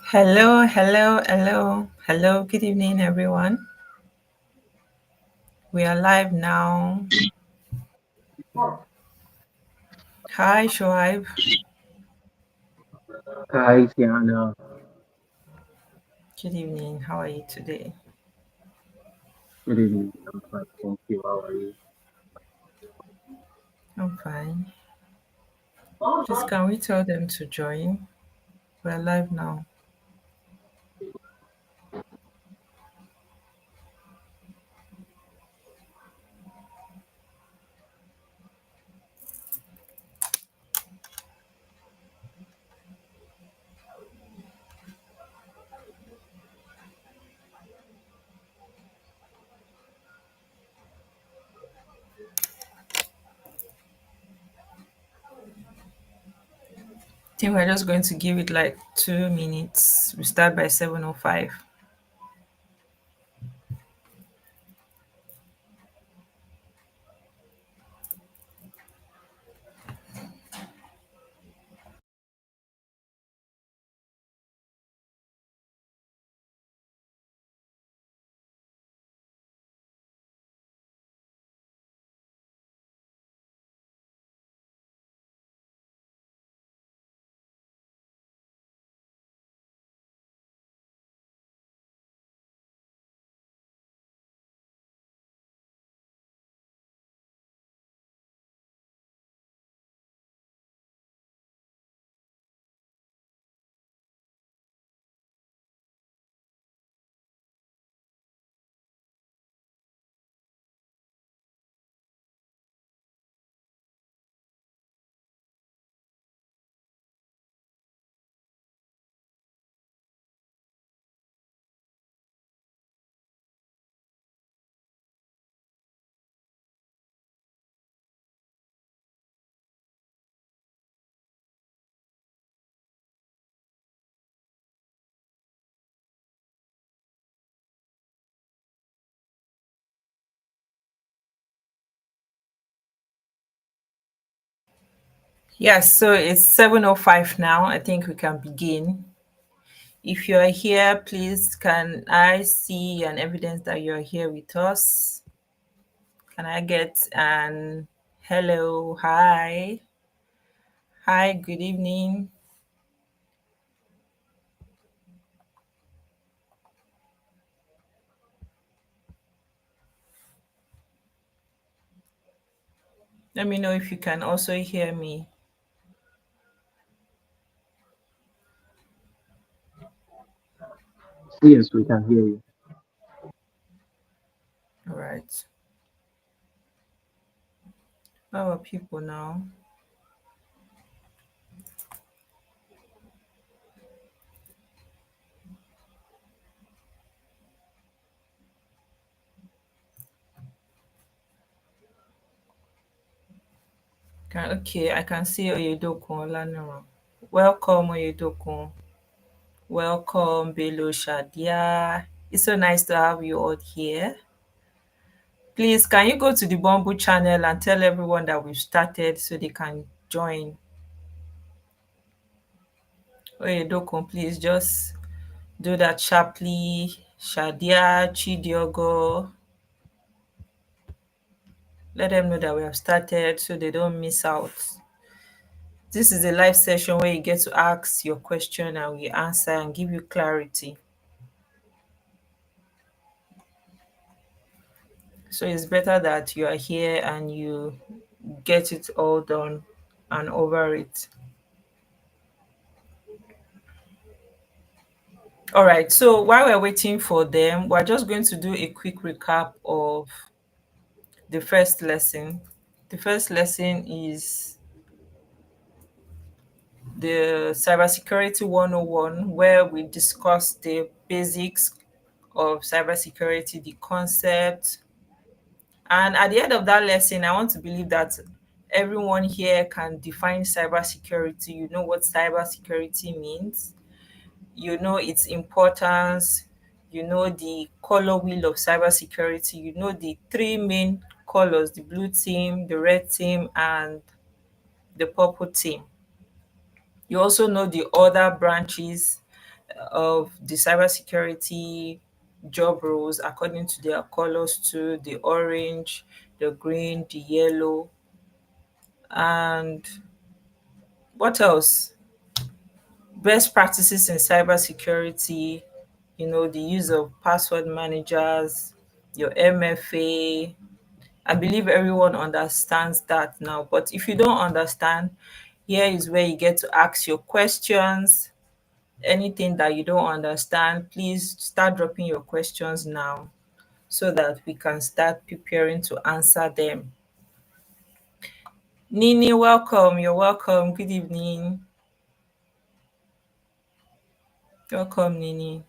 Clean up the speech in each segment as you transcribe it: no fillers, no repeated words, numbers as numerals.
Hello, hello, hello, hello. Good evening, everyone. We are live now. Hi, Shoaib. Hi, Tiana. Good evening. How are you today? Good evening. I'm fine. Thank you. How are you? I'm fine. Please, can we tell them to join? We're live now. I think we're just going to give it like 2 minutes. We start by 7:05. Yes, so it's 7:05 now. I think we can begin. If you are here, please can I see an evidence that you're here with us? Can I get an hello, hi? Hi, good evening. Let me know if you can also hear me. Yes, we can hear you. All right. How are people now? Okay, I can see Oyedokun Olaniro. Welcome, Oyedokun. Welcome, Belo Shadia. It's so nice to have you all here. Please, can you go to the Bumble channel and tell everyone that we've started so they can join? Oyedokun, please just do that sharply. Shadia, Chidiogo, let them know that we have started so they don't miss out. This is a live session where you get to ask your question and we answer and give you clarity. So it's better that you are here and you get it all done and over it. All right. So while we're waiting for them, we're just going to do a quick recap of the first lesson. The first lesson is the Cybersecurity 101, where we discuss the basics of cybersecurity, the concept. And at the end of that lesson, I want to believe that everyone here can define cybersecurity. You know what cybersecurity means, you know its importance, you know the color wheel of cybersecurity, you know the three main colors: the blue team, the red team, and the purple team. You also know the other branches, of the cybersecurity job roles according to their colors too, the orange, the green, the yellow, and what else? Best practices in cybersecurity, the use of password managers, your MFA. I believe everyone understands that now. But if you don't understand, here is where you get to ask your questions. Anything that you don't understand, please start dropping your questions now so that we can start preparing to answer them. Nini, welcome. You're welcome. Good evening. Welcome, Nini.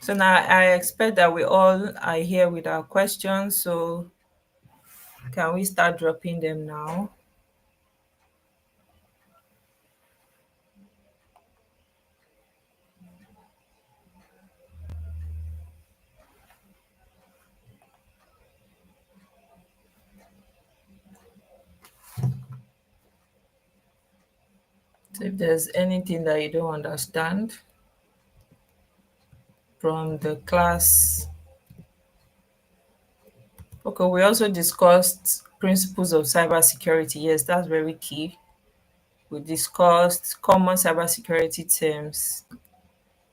So now I expect that we all are here with our questions. So can we start dropping them now? So if there's anything that you don't understand from the class. Okay, we also discussed principles of cybersecurity. Yes, that's very key. We discussed common cybersecurity terms.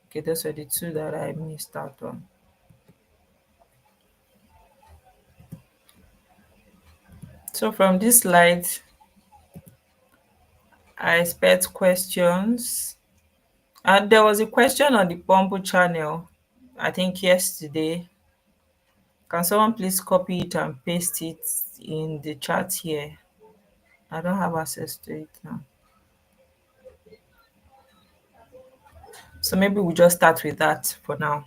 Okay, those were the two that I missed out on. So from this slide, I expect questions. And there was a question on the Bumble channel, I think yesterday. Can someone please copy it and paste it in the chat here? I don't have access to it now. So maybe we'll just start with that for now.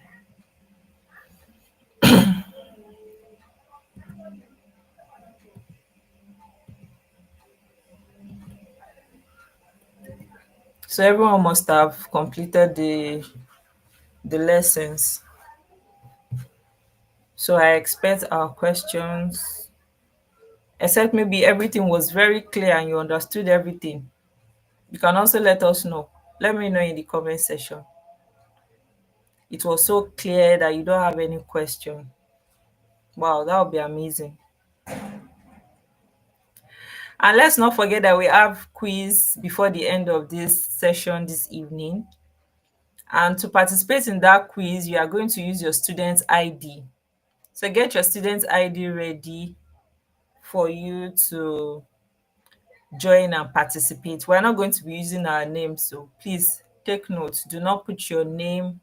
So everyone must have completed the lessons. So I expect our questions, except maybe everything was very clear and you understood everything. You can also let us know. Let me know in the comment section. It was so clear that you don't have any question. Wow, that would be amazing. And let's not forget that we have quiz before the end of this session this evening. And to participate in that quiz, you are going to use your student ID. So get your student ID ready for you to join and participate. We're not going to be using our name, so please take note. Do not put your name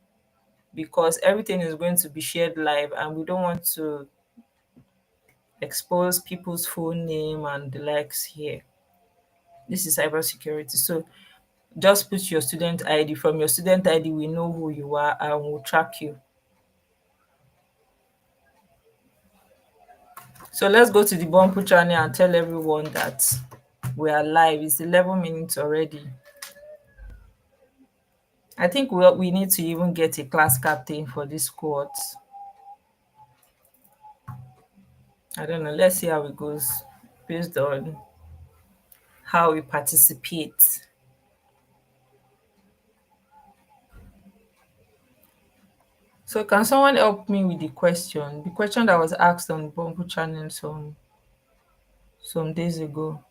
because everything is going to be shared live and we don't want to expose people's full name and the likes here. This is cybersecurity. So just put your student ID. From your student ID, we know who you are and we'll track you. So let's go to the Bumper channel and tell everyone that we are live. It's 11 minutes already. I think we need to even get a class captain for this cohort. I don't know. Let's see how it goes based on how we participate. So can someone help me with the question? The question that was asked on Bumble channel some days ago.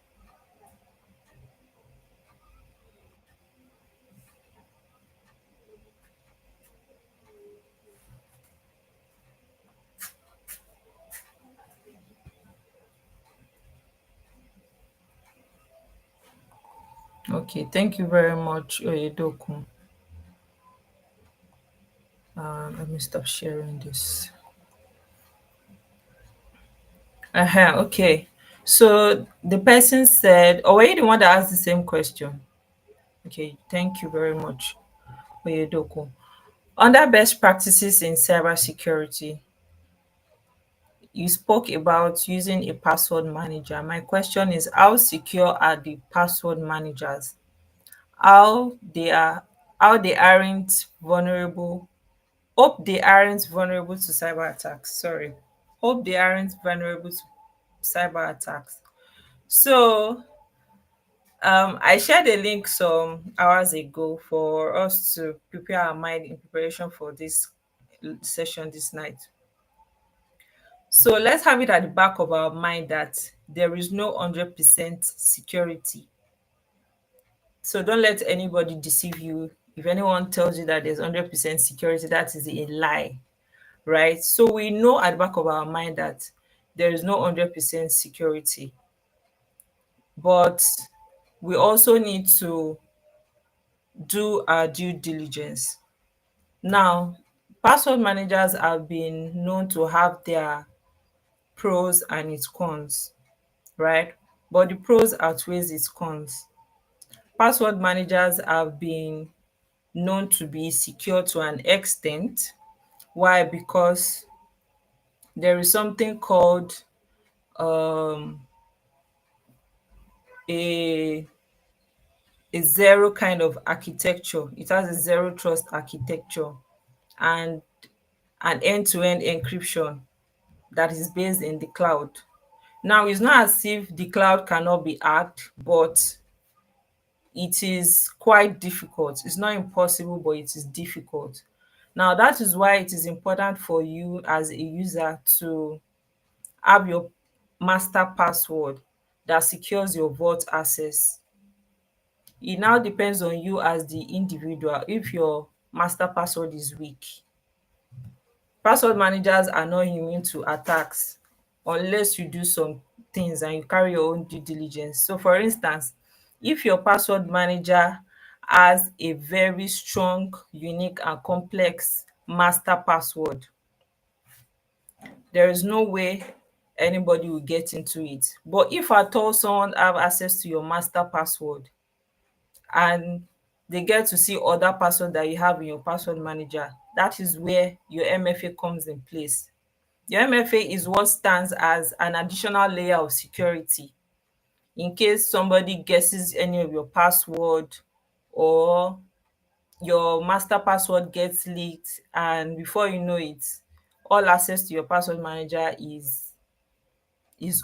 Okay, thank you very much, Oyedoku. Let me stop sharing this. Okay. So the person said, or were you the one that asked the same question? Okay, thank you very much, Oyedoku. Under best practices in cybersecurity, you spoke about using a password manager. My question is, how secure are the password managers? How they are how they aren't vulnerable. Hope they aren't vulnerable to cyber attacks. Sorry. Hope they aren't vulnerable to cyber attacks. So I shared a link some hours ago for us to prepare our mind in preparation for this session this night. So let's have it at the back of our mind that there is no 100% security. So don't let anybody deceive you. If anyone tells you that there's 100% security, that is a lie, right? So we know at the back of our mind that there is no 100% security, but we also need to do our due diligence. Now, password managers have been known to have their pros and its cons, right? But the pros outweighs its cons. Password managers have been known to be secure to an extent. Why? Because there is something called um, a a zero kind of architecture. It has a zero trust architecture and an end-to-end encryption that is based in the cloud. Now, it's not as if the cloud cannot be hacked, but it is quite difficult. It's not impossible, but it is difficult. Now, that is why it is important for you as a user to have your master password that secures your vault access. It now depends on you as the individual if your master password is weak. Password managers are not immune to attacks unless you do some things and you carry your own due diligence. So for instance, if your password manager has a very strong, unique and complex master password, there is no way anybody will get into it. But if at all someone have access to your master password and they get to see other password that you have in your password manager, that is where your MFA comes in place. Your MFA is what stands as an additional layer of security in case somebody guesses any of your password or your master password gets leaked, and before you know it, all access to your password manager is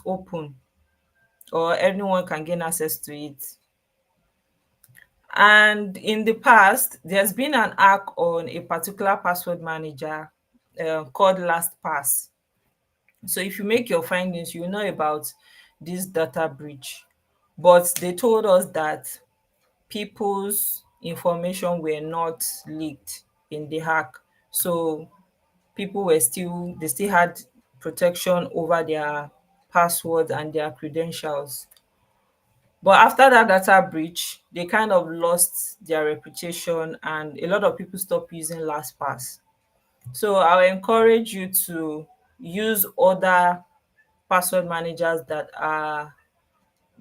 open, or anyone can gain access to it. And in the past, there's been an hack on a particular password manager called LastPass. So if you make your findings, you know about this data breach. But they told us that people's information were not leaked in the hack. So people were still they still had protection over their passwords and their credentials. But after that data breach, they kind of lost their reputation and a lot of people stopped using LastPass. So I will encourage you to use other password managers that are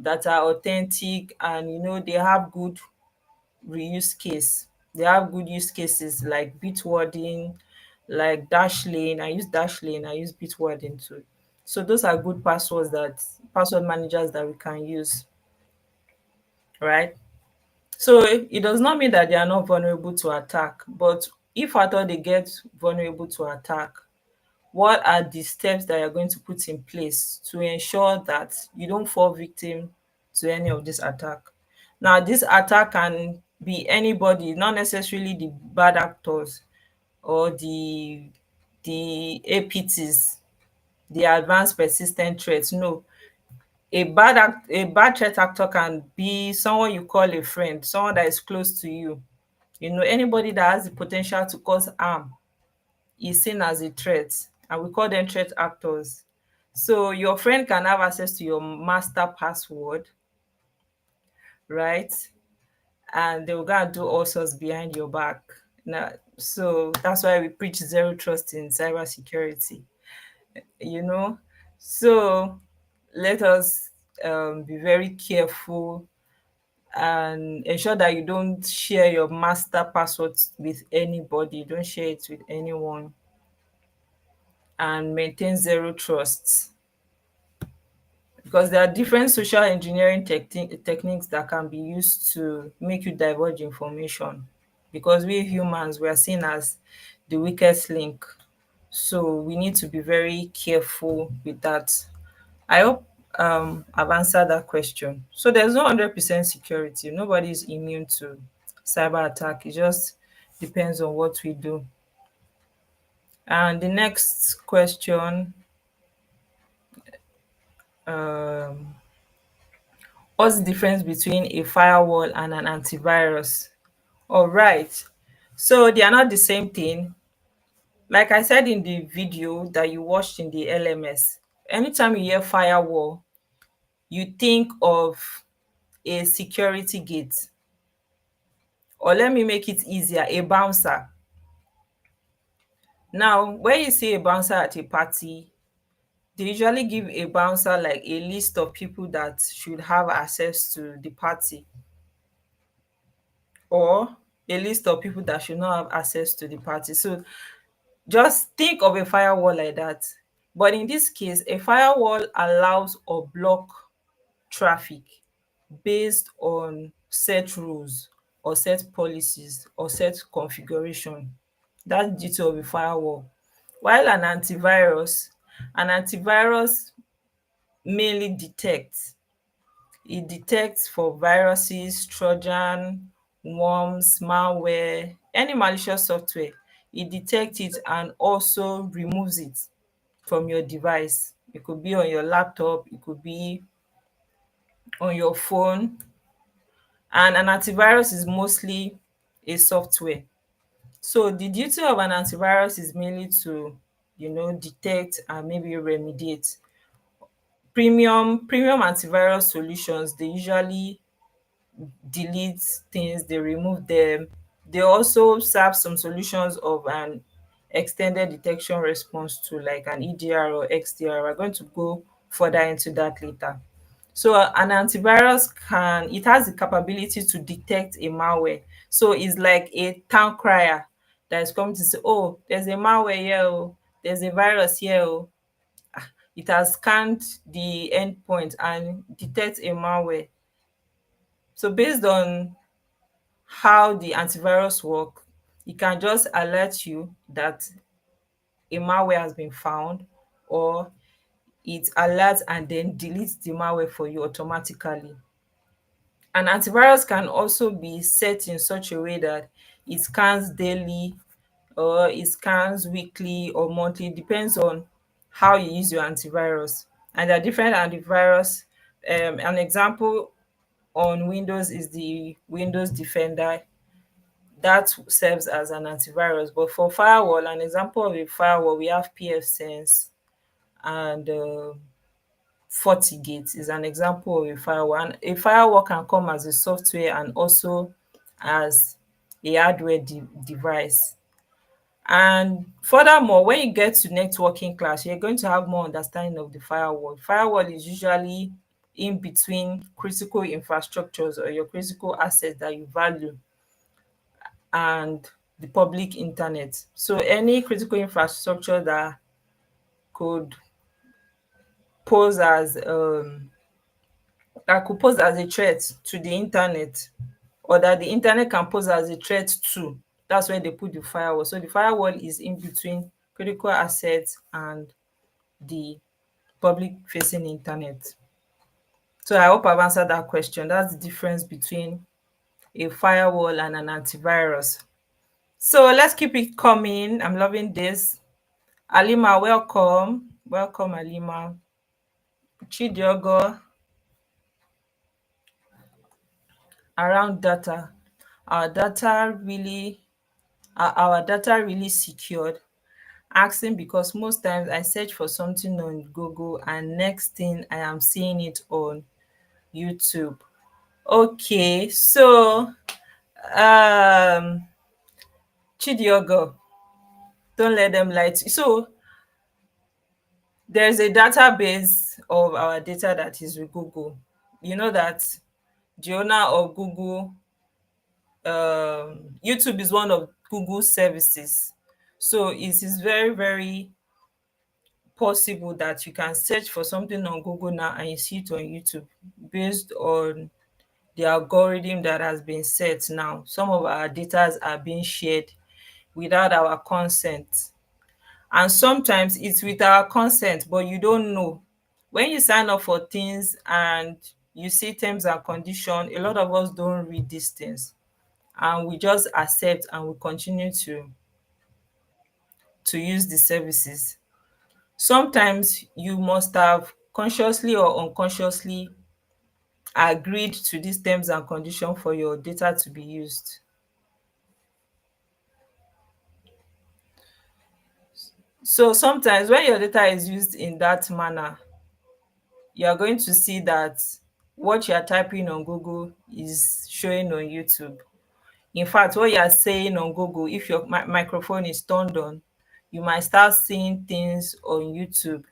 authentic, and they have good reuse case. They have good use cases like Bitwarding, like Dashlane. I use Dashlane, I use Bitwarding too. So those are good password managers that we can use, right? So it does not mean that they are not vulnerable to attack, but if at all they get vulnerable to attack, what are the steps that you're going to put in place to ensure that you don't fall victim to any of this attack? Now, this attack can be anybody, not necessarily the bad actors or the APTs, the advanced persistent threats. No, a bad threat actor can be someone you call a friend, someone that is close to you. Anybody that has the potential to cause harm is seen as a threat, and we call them threat actors. So your friend can have access to your master password, right? And they will go and do all sorts behind your back. Now, so that's why we preach zero trust in cybersecurity, you know. So let us be very careful and ensure that you don't share your master passwords with anybody. Don't share it with anyone, and maintain zero trust, because there are different social engineering techniques that can be used to make you divulge information, because we humans, we are seen as the weakest link. So we need to be very careful with that. I hope I've answered that question. So there's no 100% security. Nobody is immune to cyber attack. It just depends on what we do. And the next question, um, what's the difference between a firewall and an antivirus? All right. So they are not the same thing. Like I said in the video that you watched in the LMS, anytime you hear firewall, you think of a security gate, or let me make it easier, a bouncer. Now, when you see a bouncer at a party, they usually give a bouncer like a list of people that should have access to the party, or a list of people that should not have access to the party. So just think of a firewall like that. But in this case, a firewall allows or block traffic based on set rules or set policies or set configuration. That's the duty of a firewall. While an antivirus mainly detects. It detects for viruses, trojan, worms, malware, any malicious software. It detects it and also removes it from your device. It could be on your laptop, it could be on your phone. And an antivirus is mostly a software. So the duty of an antivirus is mainly to, detect and maybe remediate. Premium antivirus solutions, they usually delete things, they remove them. They also serve some solutions of an extended detection response to like an EDR or XDR. We're going to go further into that later. So an antivirus it has the capability to detect a malware. So it's like a town crier that is coming to say, oh, there's a malware here, oh, there's a virus here, oh. It has scanned the endpoint and detects a malware. So based on how the antivirus work, it can just alert you that a malware has been found, or it alerts and then deletes the malware for you automatically. An antivirus can also be set in such a way that it scans daily or it scans weekly or monthly. It depends on how you use your antivirus. And there are different antivirus. An example on Windows is the Windows Defender. That serves as an antivirus. But for firewall, an example of a firewall, we have pfSense and FortiGate is an example of a firewall. And a firewall can come as a software and also as a hardware device. And furthermore, when you get to networking class, you're going to have more understanding of the firewall. Firewall is usually in between critical infrastructures or your critical assets that you value and the public internet. So any critical infrastructure could pose as a threat to the internet, or that the internet can pose as a threat to, that's where they put the firewall. So the firewall is in between critical assets and the public facing internet. So I hope I've answered that question. That's the difference between a firewall and an antivirus. So let's keep it coming. I'm loving this. Alima, welcome. Welcome, Alima. Chidiogo, around data. Our data really our data really secured? Asking because most times I search for something on Google and next thing I am seeing it on YouTube. Okay, so um Chidiogo, don't let them lie to you. So there's a database of our data that is with Google. You know that the owner of Google, YouTube is one of Google's services. So it is very, very possible that you can search for something on Google now and you see it on YouTube based on the algorithm that has been set now. Some of our data are being shared without our consent. And sometimes it's with our consent, but you don't know. When you sign up for things and you see terms and condition, a lot of us don't read these things, and we just accept and we continue to use the services. Sometimes you must have consciously or unconsciously agreed to these terms and condition for your data to be used. So sometimes when your data is used in that manner, you are going to see that what you are typing on Google is showing on YouTube. In fact, what you are saying on Google, if your microphone is turned on, you might start seeing things on YouTube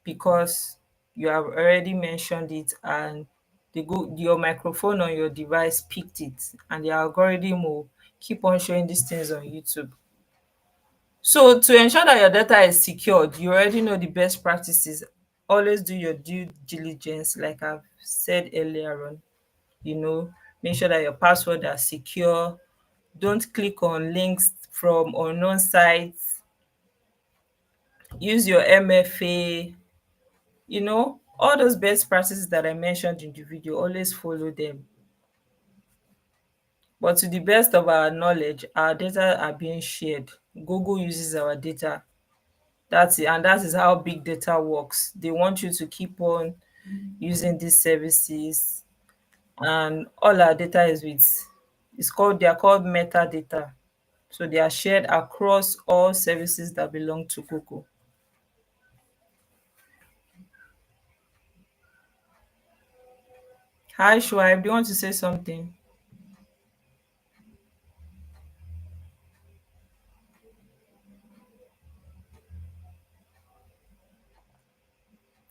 because you have already mentioned it, and your microphone on your device picked it, and the algorithm will keep on showing these things on YouTube. So to ensure that your data is secured, you already know the best practices. Always do your due diligence, like I've said earlier on. You know, make sure that your password are secure. Don't click on links from unknown sites. Use your MFA. You know, all those best practices that I mentioned in the video, always follow them. But to the best of our knowledge, our data are being shared. Google uses our data. That's it, and that is how big data works. They want you to keep on using these services, and all our data is with, they are called metadata. So they are shared across all services that belong to Google. Hi Shuaib, do you want to say something?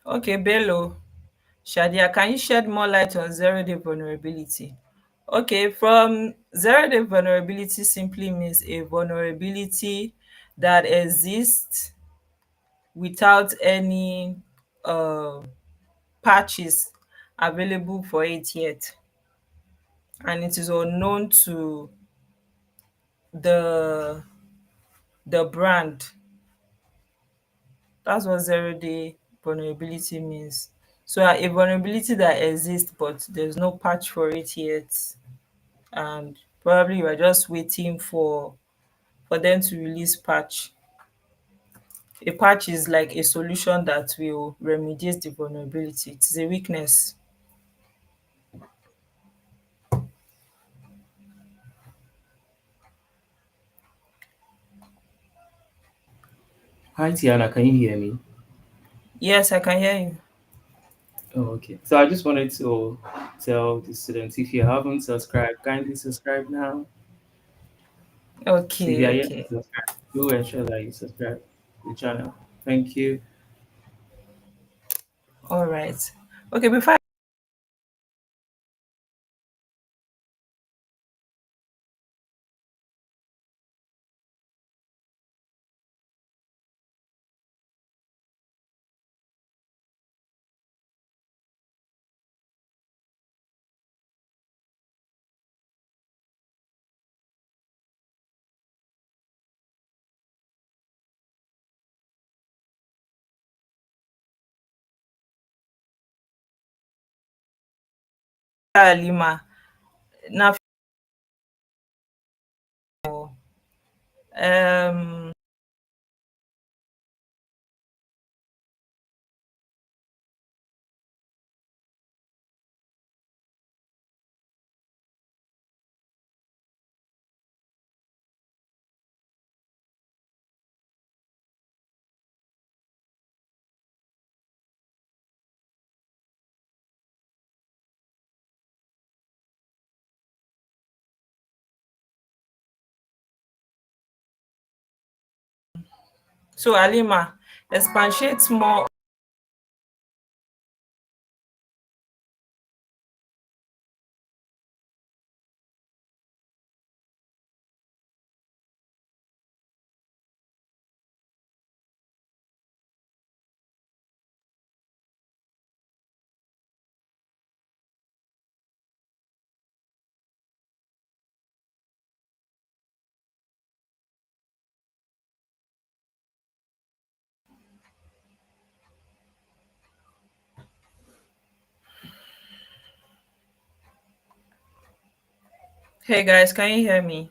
Okay, Bello. Shadia, can you shed more light on zero-day vulnerability? Okay, from zero-day vulnerability simply means a vulnerability that exists without any uh, patches available for it yet, and it is unknown to the brand. That's what zero-day vulnerability means. So a vulnerability that exists but there's no patch for it yet, and probably you are just waiting for them to release patch. A patch is like a solution that will remediate the vulnerability. It's a weakness. Hi, Tiana. Can you hear me? Yes, I can hear you. Oh, okay. So I just wanted to tell the students, if you haven't subscribed, kindly subscribe now. So if you Okay, are yet to okay. subscribe, do ensure that you subscribe to the channel. Thank you. All right. Okay, before Lima, now um so Alima, expatiate more. Hey guys, can you hear me?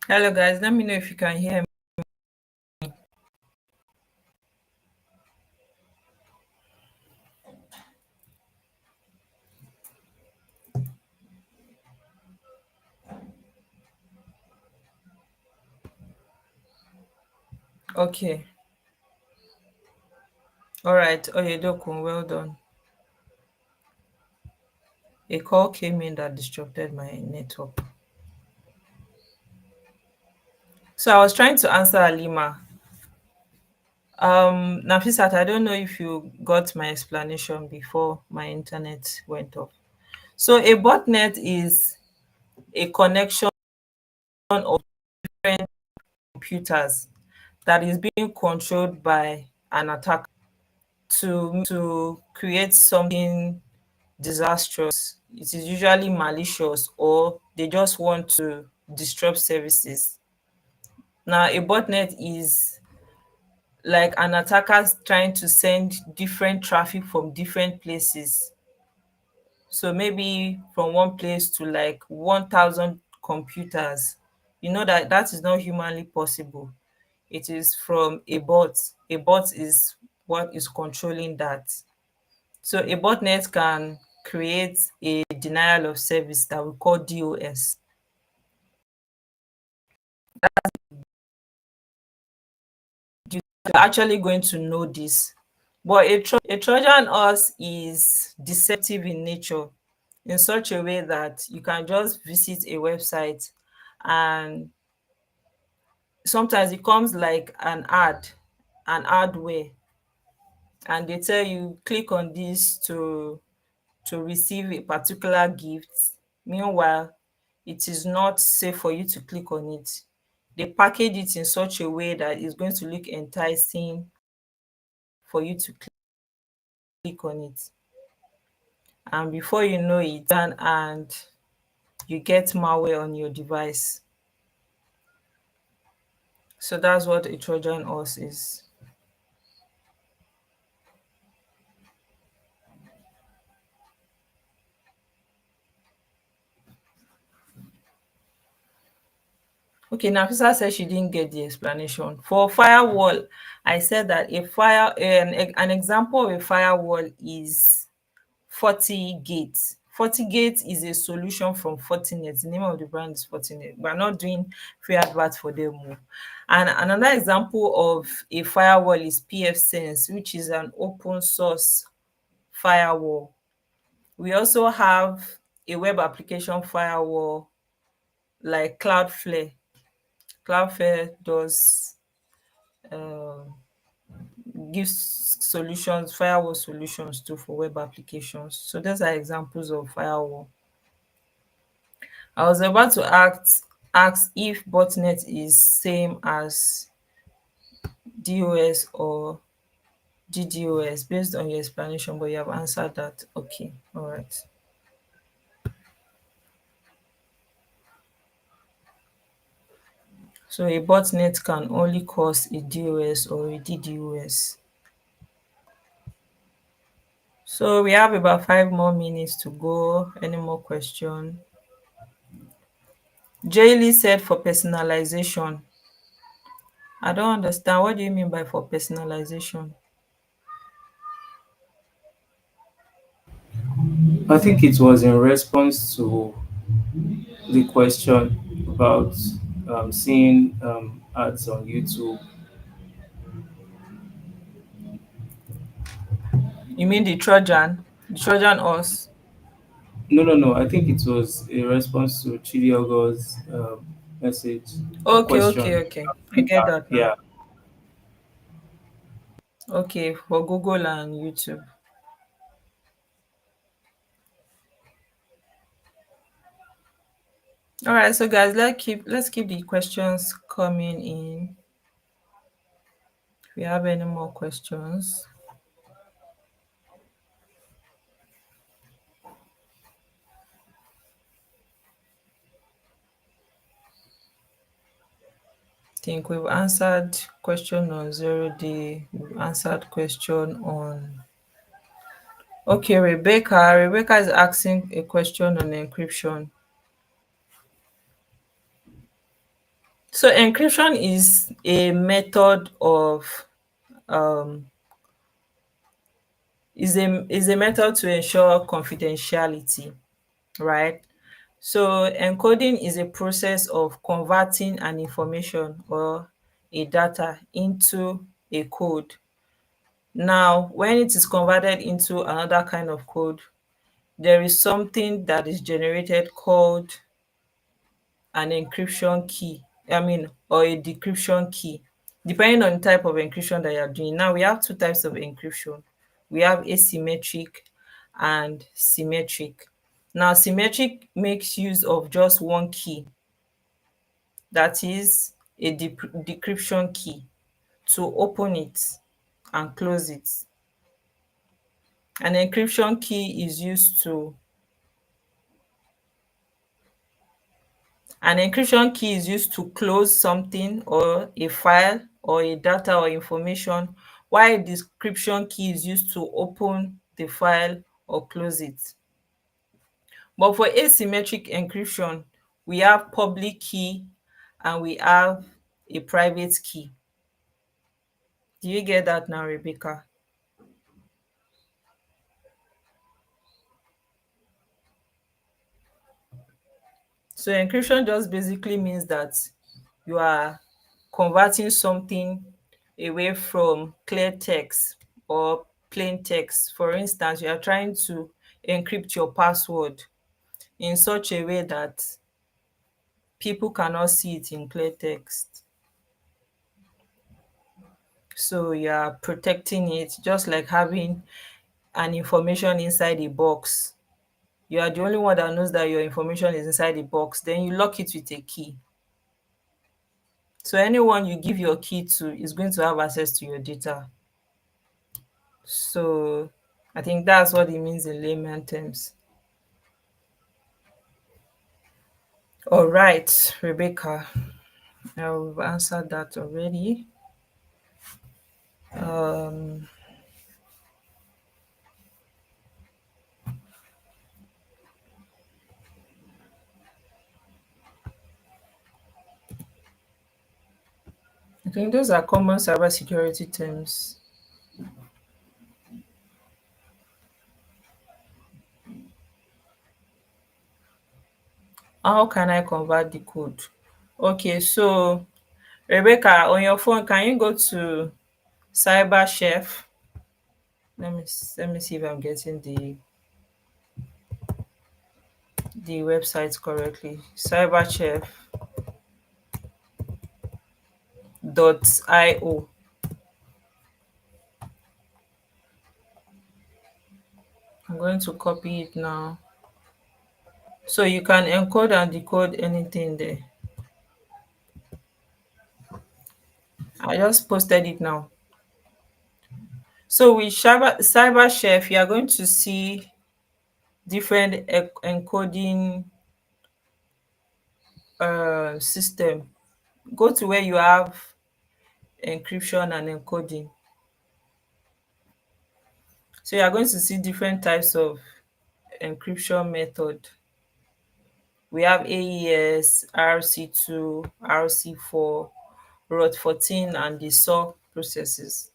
Hello guys, let me know if you can hear me. Okay. All right. Oyedokun, well done. A call came in that disrupted my network. So I was trying to answer Alima. Nafisat, I don't know if you got my explanation before my internet went off. So a botnet is a connection of different computers that is being controlled by an attacker to create something disastrous. It is usually malicious or they just want to disrupt services. Now, a botnet is like an attacker trying to send different traffic from different places. So maybe from one place to like 1,000 computers. You know that that is not humanly possible. It is from a bot. A bot is what is controlling that. So a botnet can create a denial of service that we call DOS. You're actually going to know this. But a Trojan horse is deceptive in nature in such a way that you can just visit a website and sometimes it comes like an adware, and they tell you click on this to receive a particular gift. Meanwhile, it is not safe for you to click on it. They package it in such a way that it's going to look enticing for you to click on it. And before you know it, and you get malware on your device. So that's what a Trojan horse is. Okay, Nafisa said she didn't get the explanation. For firewall, I said that an example of a firewall is FortiGate. FortiGate is a solution from Fortinet. The name of the brand is Fortinet. We're not doing free advert for them. Oh. And another example of a firewall is pfSense, which is an open source firewall. We also have a web application firewall like Cloudflare. Cloudflare does um, gives solutions, firewall solutions too for web applications. So those are examples of firewall. I was about to ask if botnet is same as DOS or DDoS based on your explanation, but you have answered that. Okay, all right. So a botnet can only cause a DOS or a DDoS. So we have about 5 more minutes to go. Any more question? Jaylee said for personalization. I don't understand. What do you mean by for personalization? I think it was in response to the question about seeing ads on YouTube. You mean the Trojan? The Trojan horse? No, no, no. I think it was a response to Chidiogo's message or Okay, okay, question. okay. I get that now. Yeah. Okay, for Google and YouTube. All right, so guys, let's keep the questions coming in. If we have any more questions. Think we've answered question on 0 day. We've answered question on. Okay, Rebecca. Rebecca is asking a question on encryption. So encryption is a method of um is a method to ensure confidentiality, right? So encoding is a process of converting an information or a data into a code. Now, when it is converted into another kind of code, there is something that is generated called an encryption key, or a decryption key, depending on the type of encryption that you're doing. Now, we have two types of encryption. We have asymmetric and symmetric. Now, symmetric makes use of just one key, that is a decryption key, to open it and close it. An encryption key is used to An encryption key is used to close something or a file or a data or information, while a decryption key is used to open the file or close it. But for asymmetric encryption, we have public key and we have a private key. Do you get that now, Rebecca? So encryption just basically means that you are converting something away from clear text or plain text. For instance, you are trying to encrypt your password in such a way that people cannot see it in clear text. So you are protecting it, just like having an information inside a box. You are the only one that knows that your information is inside the box. Then you lock it with a key. So anyone you give your key to is going to have access to your data. So I think that's what it means in layman terms. All right, Rebecca, I've answered that already. Um, I think those are common cybersecurity terms. How can I convert the code? Okay, so Rebecca, on your phone, can you go to CyberChef? Let me see if I'm getting the website correctly. Cyberchef.io. I'm going to copy it now. So you can encode and decode anything there. I just posted it now. So with CyberChef, you are going to see different encoding system. Go to where you have encryption and encoding. So you are going to see different types of encryption method. We have AES, RC2, RC4, ROT14, and the SAW processes.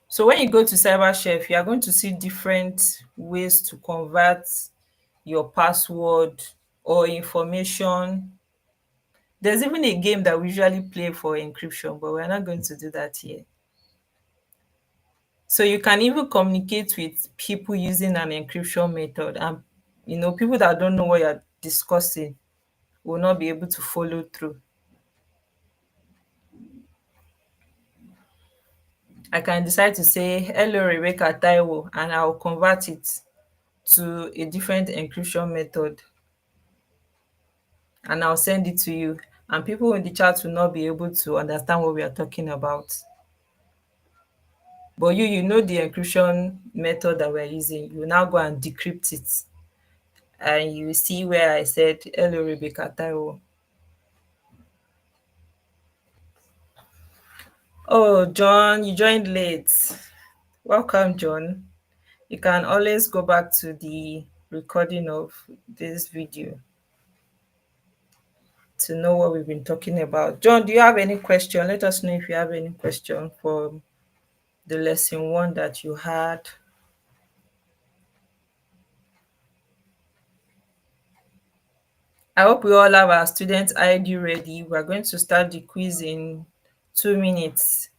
So when you go to CyberChef, you are going to see different ways to convert your password or information. There's even a game that we usually play for encryption, but we're not going to do that here. So you can even communicate with people using an encryption method, and people that don't know what you're discussing will not be able to follow through. I can decide to say, hello, Rebecca Taiwo, and I'll convert it to a different encryption method, and I'll send it to you. And people in the chat will not be able to understand what we are talking about. But you know the encryption method that we're using. You now go and decrypt it. And you see where I said, hello, Rebecca Taiwo. Oh, John, you joined late. Welcome, John. You can always go back to the recording of this video to know what we've been talking about. John, do you have any question? Let us know if you have any question for the lesson one that you had. I hope we all have our student ID ready. We're going to start the quiz in 2 minutes.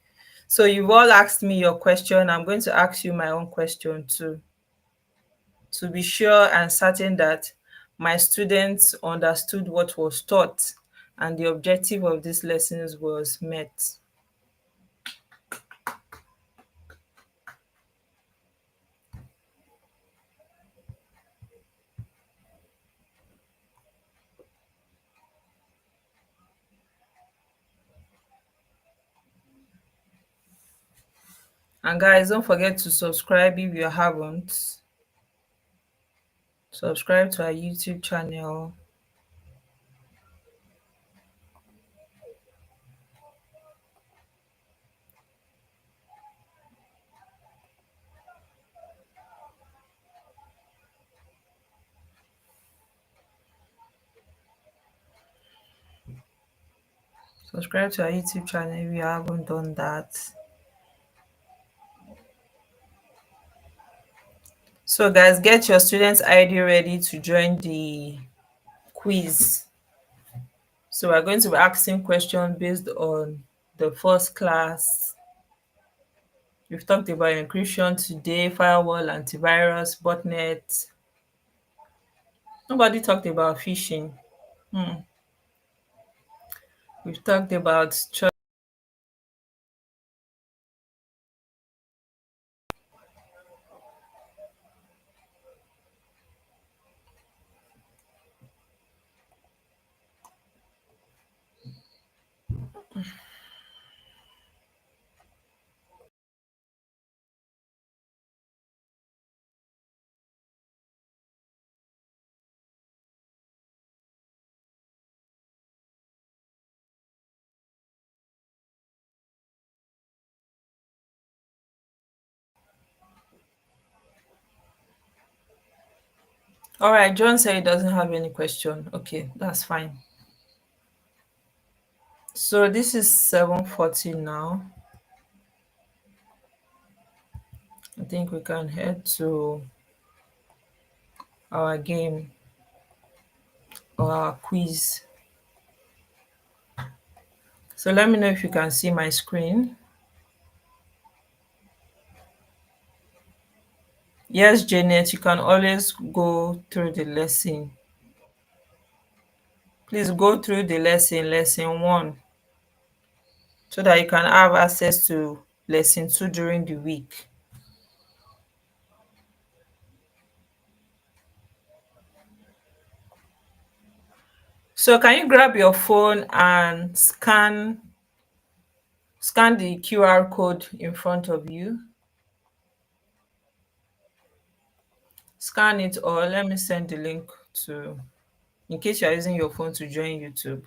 So you've all asked me your question. I'm going to ask you my own question too, to be sure and certain that my students understood what was taught and the objective of these lessons was met. And guys, don't forget to subscribe if you haven't. Subscribe to our YouTube channel. Subscribe to our YouTube channel if you haven't done that. So guys, get your student ID ready to join the quiz. So we're going to be asking questions based on the first class. We've talked about encryption today, firewall, antivirus, botnet. Nobody talked about phishing. We've talked about all right. John said he doesn't have any question. Okay, that's fine. So this is 7:40 now. I think we can head to our game or our quiz. So let me know if you can see my screen. Yes, Janet, you can always go through the lesson. Please go through the lesson one, so that you can have access to lesson two during the week. So can you grab your phone and scan the QR code in front of you? Scan it, or let me send the link to, in case you're using your phone to join YouTube.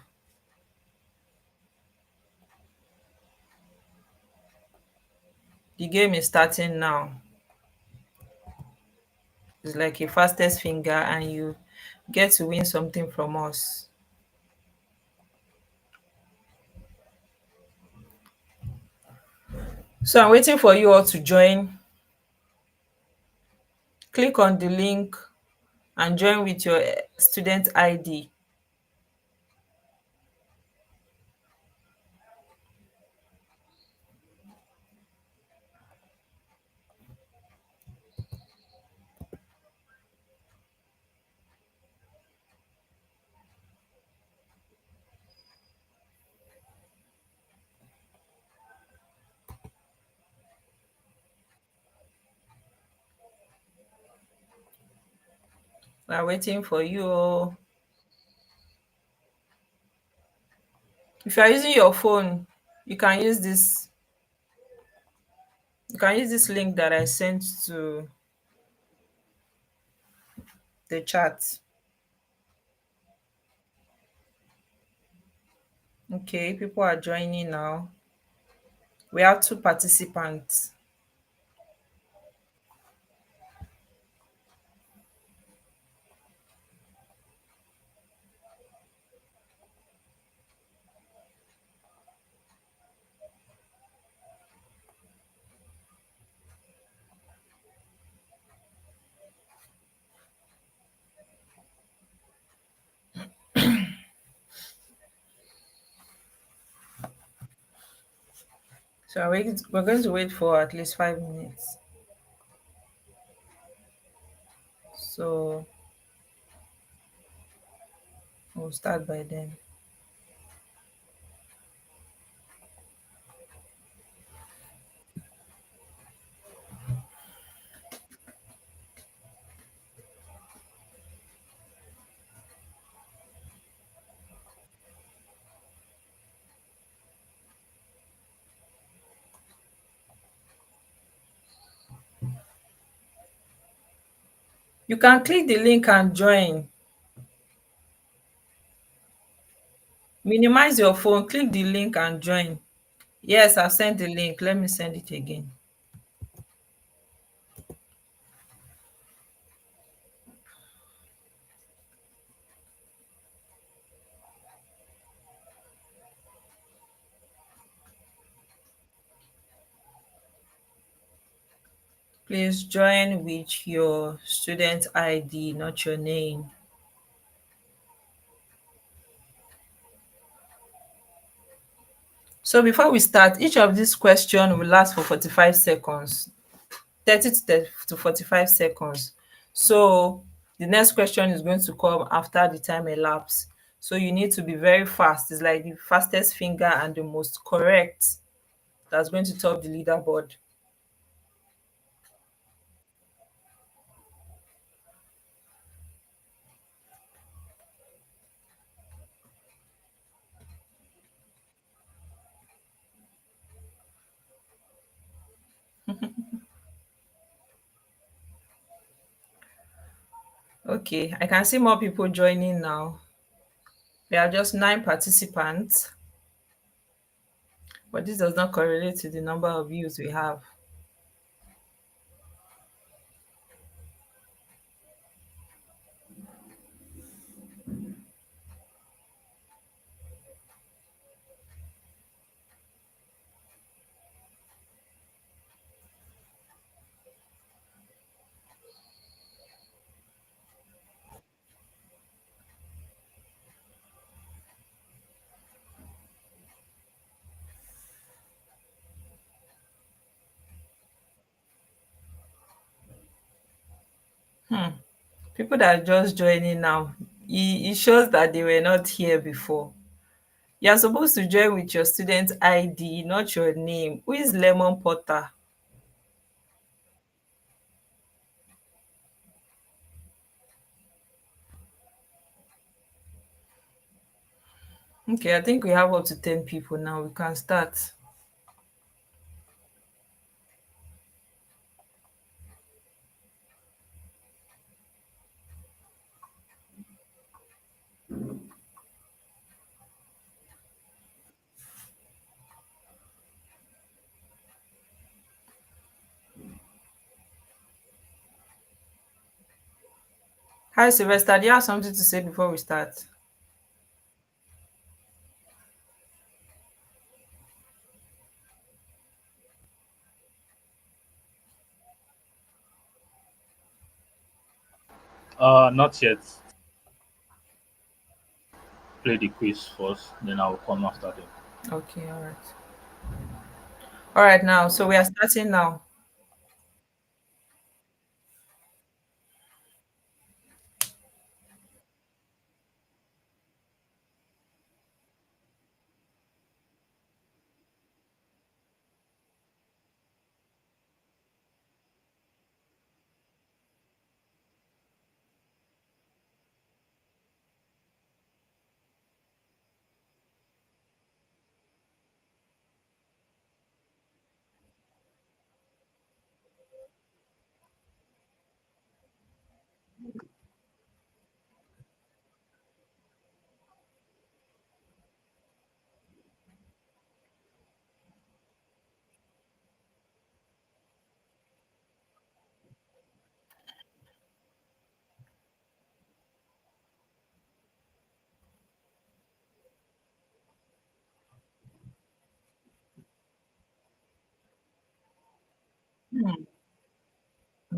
The game is starting now. It's like a fastest finger, and you get to win something from us. So I'm waiting for you all to join. Click on the link and join with your student ID. We're waiting for you. Oh. If you are using your phone, you can use this. You can use this link that I sent to the chat. Okay, people are joining now. We have two participants. So we're going to wait for at least 5 minutes. So we'll start by then. You can click the link and join. Minimize your phone, click the link and join. Yes, I've sent the link. Let me send it again. Please join with your student ID, not your name. So before we start, each of these questions will last for 45 seconds, 30 to 45 seconds. So the next question is going to come after the time elapsed. So you need to be very fast. It's like the fastest finger and the most correct that's going to top the leaderboard. Okay, I can see more people joining now. We are just 9 participants, but this does not correlate to the number of views we have. People that are just joining now, it shows that they were not here before. You're supposed to join with your student ID, not your name. Who is Lemon Potter? Okay, I think we have up to 10 people now. We can start. Hi, Sylvester. Do you have something to say before we start? Not yet. Play the quiz first, then I'll come after them. Okay, all right. All right, now. So we are starting now.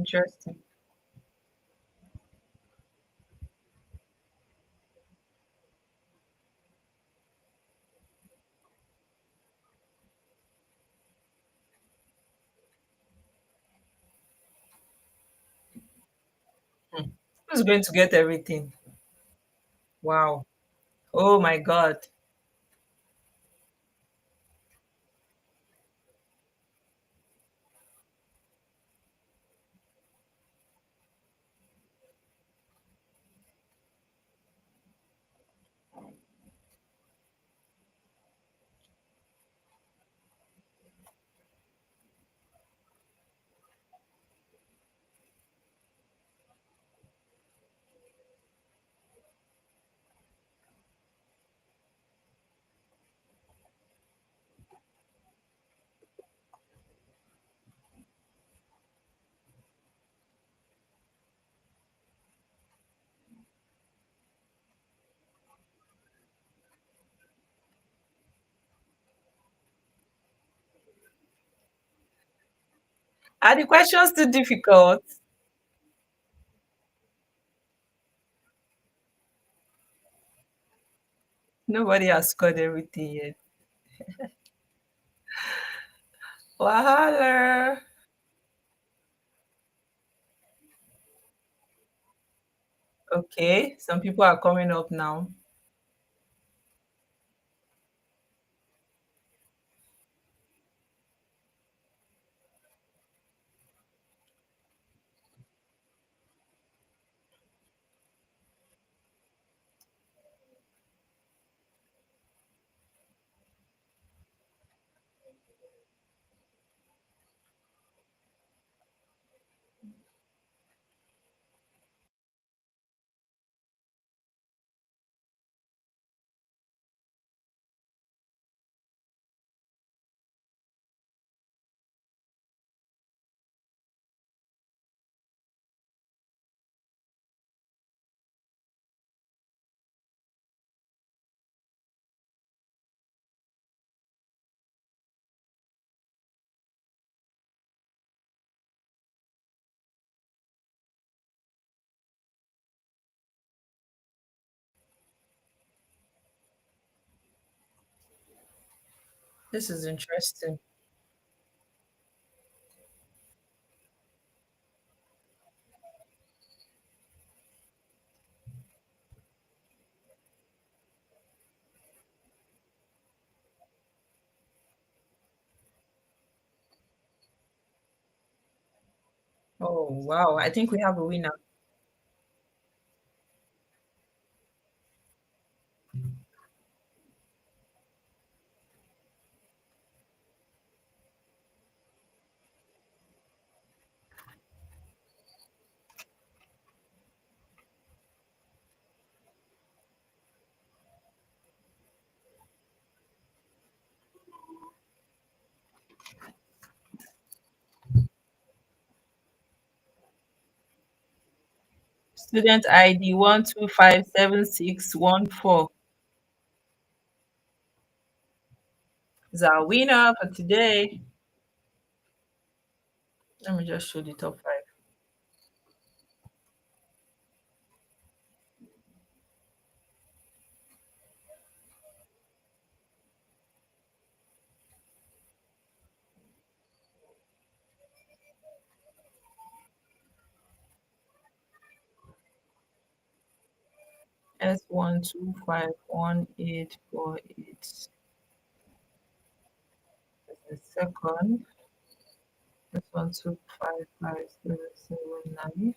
Interesting. Hmm. Who's going to get everything? Wow. Oh my God. Are the questions too difficult? Nobody has scored everything yet. Wahala. Okay, some people are coming up now. This is interesting. Oh, wow. I think we have a winner. Student ID 1257614 is our winner for today. Let me just show the top five. S125184 8 is the second. S12557779.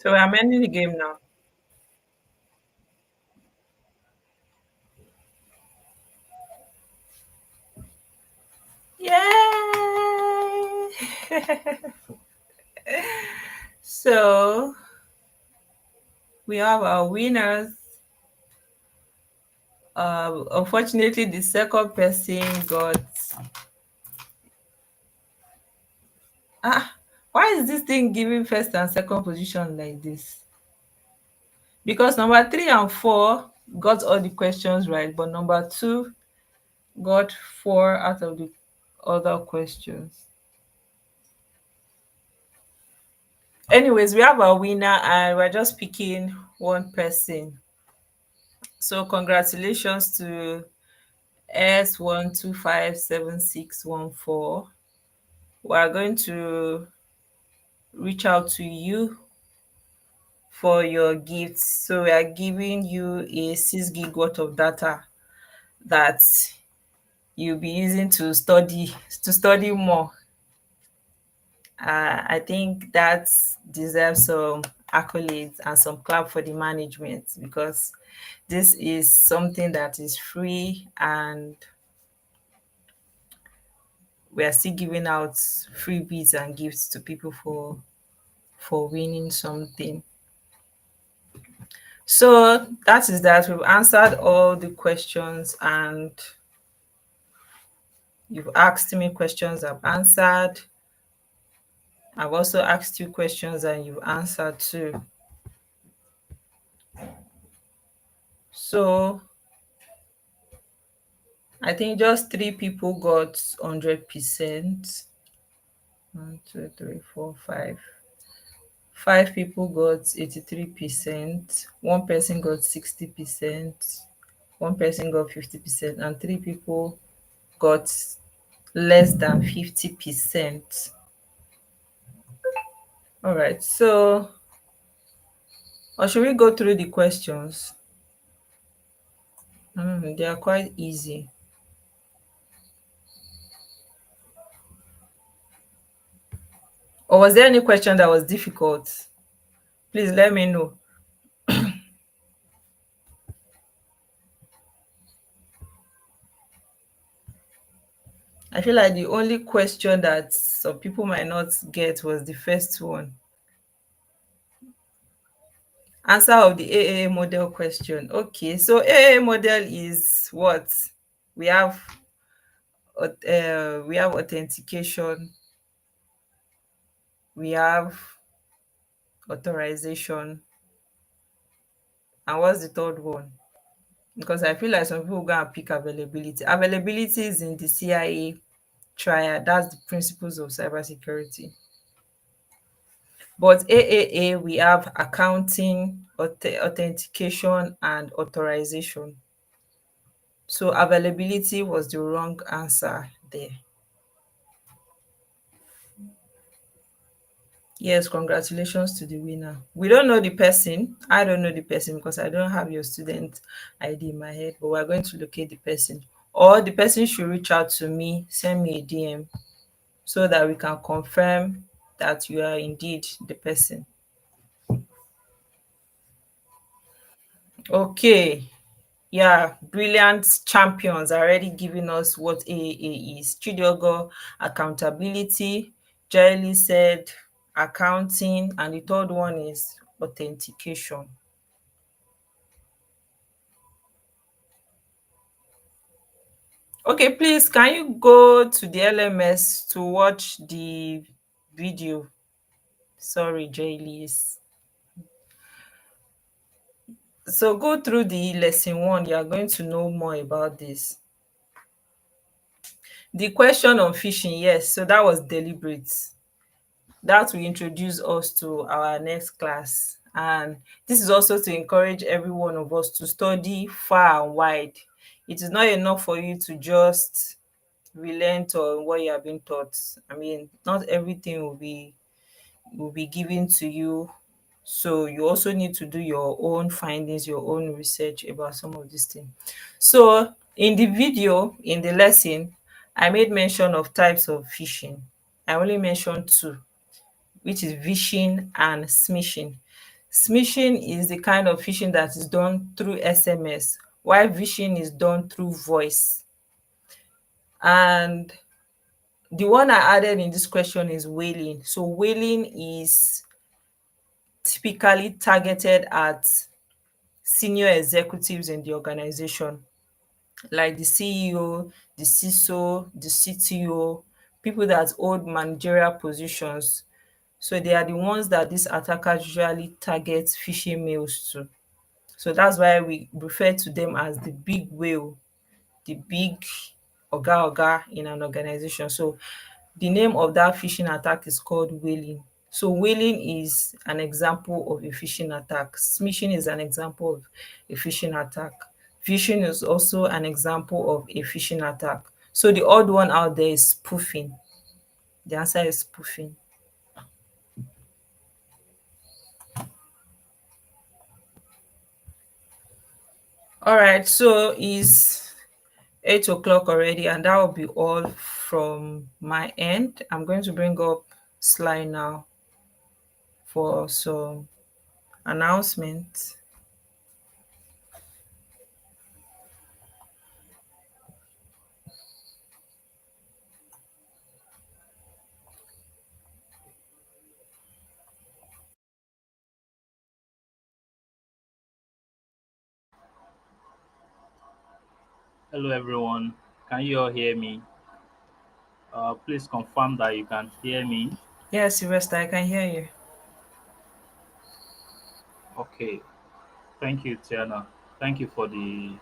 So we are ending the game now. Yay! So we have our winners. Unfortunately, the second person got ah. Why is this thing giving first and second position like this? Because number 3 and 4 got all the questions right, but number 2 got 4 out of the other questions. Anyways, we have our winner and we're just picking one person. So congratulations to S1257614. We are going to reach out to you for your gifts. So we are giving you a 6 gig worth of data that you'll be using to study more. I think that deserves some accolades and some clap for the management, because this is something that is free and we are still giving out freebies and gifts to people for winning something. So that is that. We've answered all the questions and you've asked me questions, I've answered. I've also asked you questions and you've answered too. So I think just 3 people got 100%. 1, 2, 3, 4, 5. 5 people got 83%. One person got 60%. One person got 50%, and 3 people got less than 50%. All right. So, or should we go through the questions? They are quite easy. Or was there any question that was difficult? Please let me know. I feel like the only question that some people might not get was the first one. Answer of the AAA model question. Okay, so AAA model is what? We have we have authentication, we have authorization, and what's the third one? Because I feel like some people go and pick availability. Availability is in the CIA triad. That's the principles of cybersecurity. But AAA, we have accounting, authentication, and authorization. So availability was the wrong answer there. Yes, congratulations to the winner. We don't know the person. I don't know the person because I don't have your student ID in my head, but we're going to locate the person. Or the person should reach out to me, send me a DM so that we can confirm that you are indeed the person. Okay. Yeah, brilliant champions are already giving us what AAA is. Chidiogo, accountability. Jaili said accounting. And the third one is authentication. Okay, please, can you go to the LMS to watch the video? Sorry, Jaili. So go through the lesson 1. You are going to know more about this. The question on phishing, yes, so that was deliberate. That will introduce us to our next class. And this is also to encourage every one of us to study far and wide. It is not enough for you to just relent on what you have been taught. I mean, not everything will be given to you. So you also need to do your own findings, your own research about some of these things. So in the video, in the lesson, I made mention of types of phishing. I only mentioned 2, which is vishing and smishing. Smishing is the kind of phishing that is done through SMS, while phishing is done through voice. And the one I added in this question is whaling. So whaling is typically targeted at senior executives in the organization, like the CEO, the CISO, the CTO, people that hold managerial positions. So they are the ones that these attackers usually target phishing mails to. So that's why we refer to them as the big whale, the big oga in an organization. So the name of that phishing attack is called whaling. So whaling is an example of a phishing attack. Smishing is an example of a phishing attack. Phishing is also an example of a phishing attack. So the odd one out there is spoofing. The answer is spoofing. All right, so is 8 o'clock already, and that will be all from my end. I'm going to bring up Sly now for some announcements. Hello, everyone. Can you all hear me? Please confirm that you can hear me. Yes, Sylvester, I can hear you. Okay. Thank you, Tiana. Thank you for the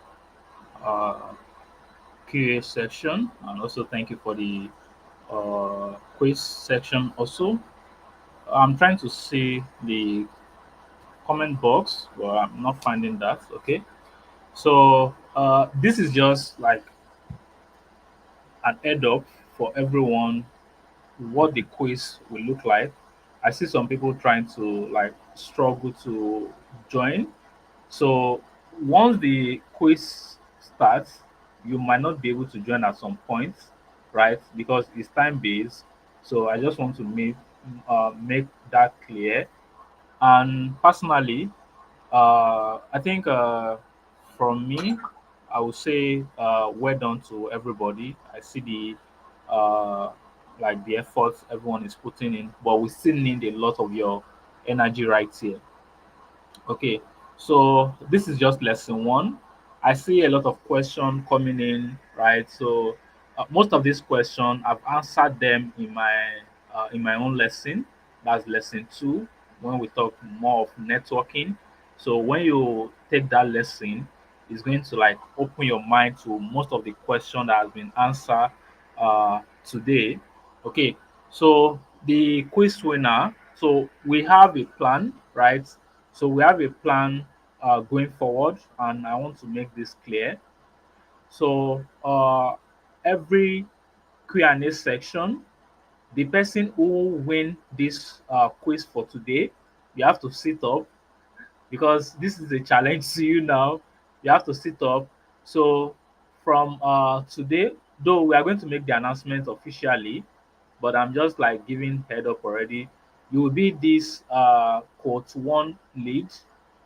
uh, QA section, and also thank you for the quiz section. Also, I'm trying to see the comment box, but I'm not finding that. Okay. So this is just like an head up for everyone what the quiz will look like. I see some people trying to like struggle to join. So once the quiz starts, you might not be able to join at some point, right? Because it's time based. So I just want to make that clear. And personally, I think from me, I would say well done to everybody. I see the uh, like the efforts everyone is putting in, but we still need a lot of your energy right here. Okay, so this is just lesson one. I see a lot of questions coming in, right? So most of these questions I've answered them in my own lesson. That's lesson two when we talk more of networking. So when you take that lesson, it's going to like open your mind to most of the question that has been answered today. Okay, so the quiz winner. So we have a plan, right? So we have a plan going forward, and I want to make this clear. So every Q&A section, the person who win this quiz for today, you have to sit up because this is a challenge to you now. You have to sit up. So from today, though we are going to make the announcement officially, but I'm just like giving head up already. You will be this quote one lead.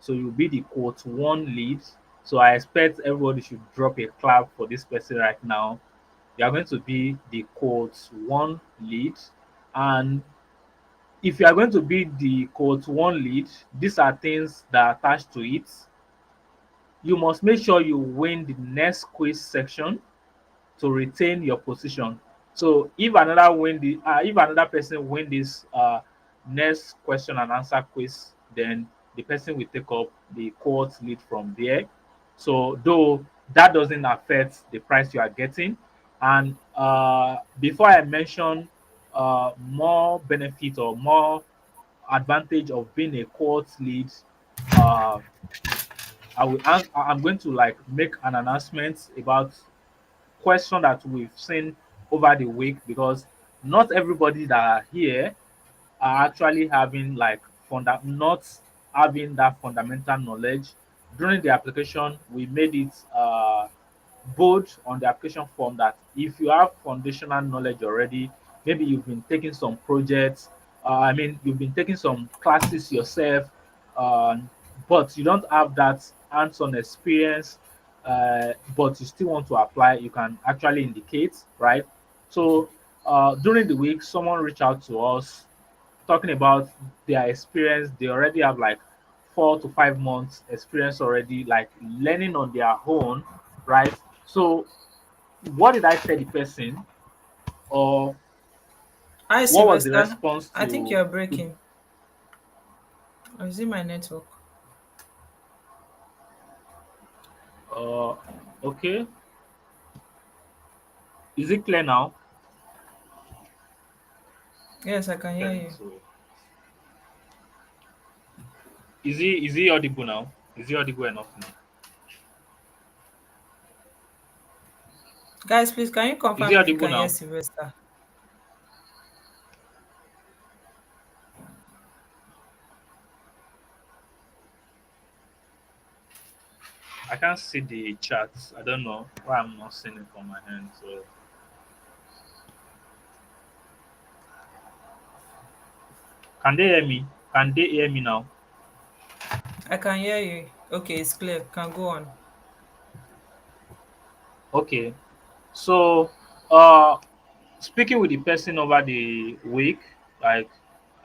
So you'll be the quote one lead. So I expect everybody should drop a clap for this person right now. You are going to be the quote one lead. And if you are going to be the quote one lead, these are things that are attached to it. You must make sure you win the next quiz section to retain your position. So if another person win this next question and answer quiz, then the person will take up the quote lead from there. So though that doesn't affect the price you are getting, and before I mention more benefit or more advantage of being a quote lead, uh, I'm going to like make an announcement about question that we've seen over the week because not everybody that are here are actually having like not having that fundamental knowledge. During the application, we made it bold on the application form that if you have foundational knowledge already, maybe you've been taking some projects, you've been taking some classes yourself, uh, but you don't have that hands-on experience, but you still want to apply, you can actually indicate, right? So during the week, someone reached out to us talking about their experience. They already have like 4 to 5 months experience already, like learning on their own, right? So what did I tell the person, or Hi, what was the Sylvester. response I think to you're to breaking. Or is it my network? uh okay, is it clear now? Yes, I can hear Okay, you. so is he audible now? Is he audible enough now? Guys, please, can you Is he confirm if you audible can hear now? Sylvester? I can't see the chat. I don't know why I'm not seeing it from my hand. So can they hear me? Can they hear me now? I can hear you. Okay, it's clear. Can go on. Okay. So uh speaking with the person over the week, like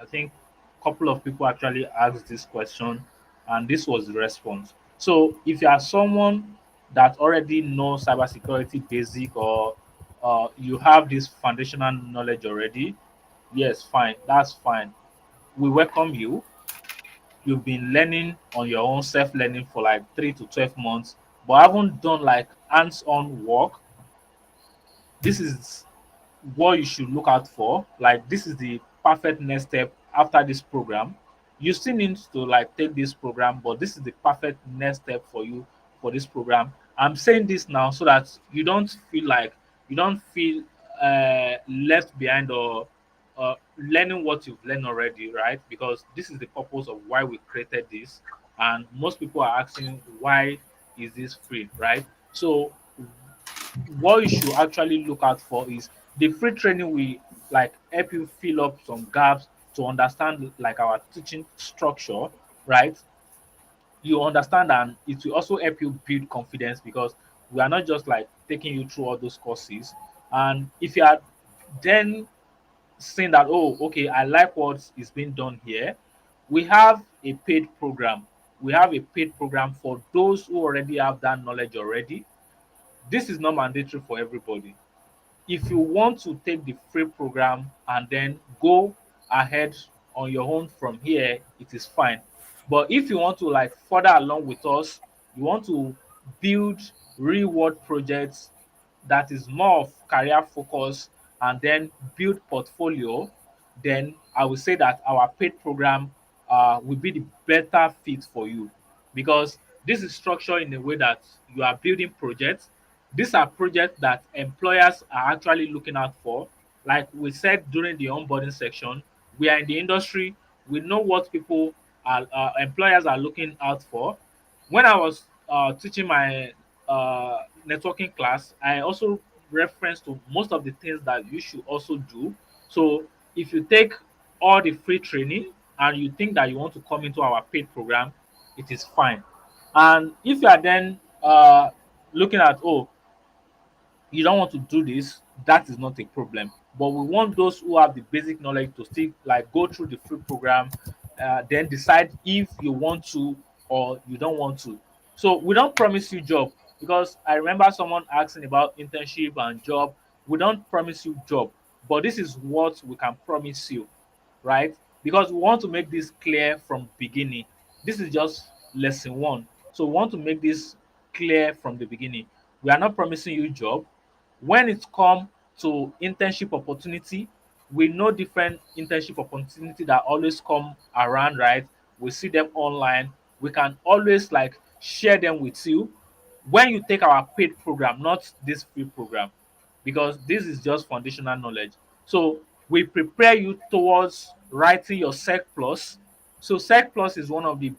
I think a couple of people actually asked this question, and this was the response. So if you are someone that already knows cybersecurity basic, or you have this foundational knowledge already, yes, fine, that's fine. We welcome you. You've been learning on your own, self-learning for like 3 to 12 months, but haven't done like hands-on work. This is what you should look out for. Like this is the perfect next step after this program. You still need to like take this program, but this is the perfect next step for you for this program. I'm saying this now so that you don't feel left behind, or learning what you've learned already, right? Because this is the purpose of why we created this, and most people are asking why is this free, right? So what you should actually look out for is the free training will like help you fill up some gaps to understand like our teaching structure, right? You understand, and it will also help you build confidence, because we are not just like taking you through all those courses. And if you are then saying that, oh, okay, I like what is being done here, we have a paid program. We have a paid program for those who already have that knowledge already. This is not mandatory for everybody. If you want to take the free program and then go ahead on your own from here, it is fine. But if you want to like further along with us, you want to build real world projects that is more of career focus, and then build portfolio, then I would say that our paid program will be the better fit for you, because this is structured in a way that you are building projects. These are projects that employers are actually looking out for. Like we said during the onboarding section, we are in the industry. We know what people are, employers are looking out for. When I was teaching my networking class, I also referenced to most of the things that you should also do. So if you take all the free training and you think that you want to come into our paid program, it is fine. And if you are then looking at, oh, you don't want to do this, that is not a problem. But we want those who have the basic knowledge to still like go through the free program, then decide if you want to or you don't want to. So we don't promise you job, because I remember someone asking about internship and job. We don't promise you job, but this is what we can promise you, right? Because we want to make this clear from beginning. This is just lesson one. So we want to make this clear from the beginning. We are not promising you job. When it come to internship opportunity, we know different internship opportunity that always come around, right? We see them online. We can always like share them with you when you take our paid program, not this free program, because this is just foundational knowledge. So we prepare you towards writing your sec plus. So sec plus is one of the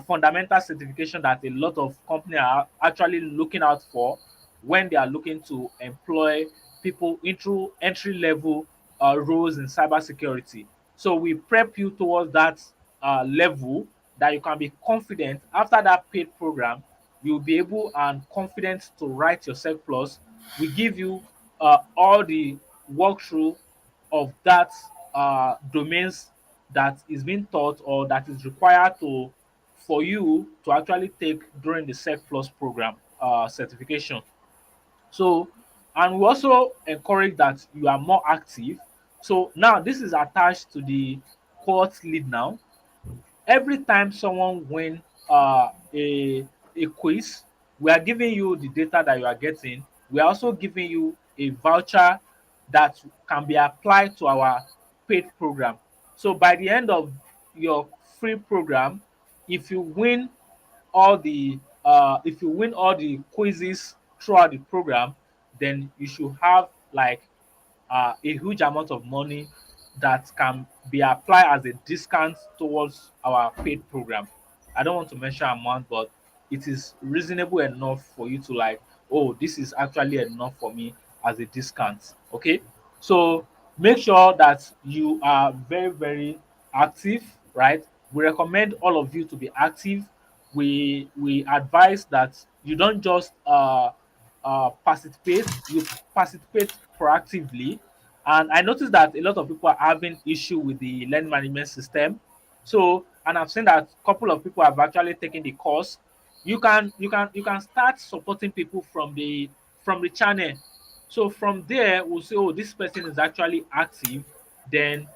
fundamental certification that a lot of companies are actually looking out for when they are looking to employ people into entry level roles in cybersecurity. So we prep you towards that level that you can be confident after that paid program, you'll be able and confident to write your Sec Plus. We give you all the walkthrough of that domains that is being taught or that is required to for you to actually take during the Sec Plus program certification. So, and we also encourage that you are more active. So now this is attached to the course lead now. Every time someone win a quiz, we are giving you the data that you are getting. We are also giving you a voucher that can be applied to our paid program. So by the end of your free program, if you win if you win all the quizzes throughout the program, then you should have like a huge amount of money that can be applied as a discount towards our paid program. I don't want to mention amount, but it is reasonable enough for you to like, oh, this is actually enough for me as a discount. Okay, so make sure that you are very, very active, right? We recommend all of you to be active. We advise that you don't just participate, you participate proactively. And I noticed that a lot of people are having issue with the learning management system. So, and I've seen that a couple of people have actually taken the course. You can start supporting people from the channel. So from there, we'll say, oh, this person is actually active. Then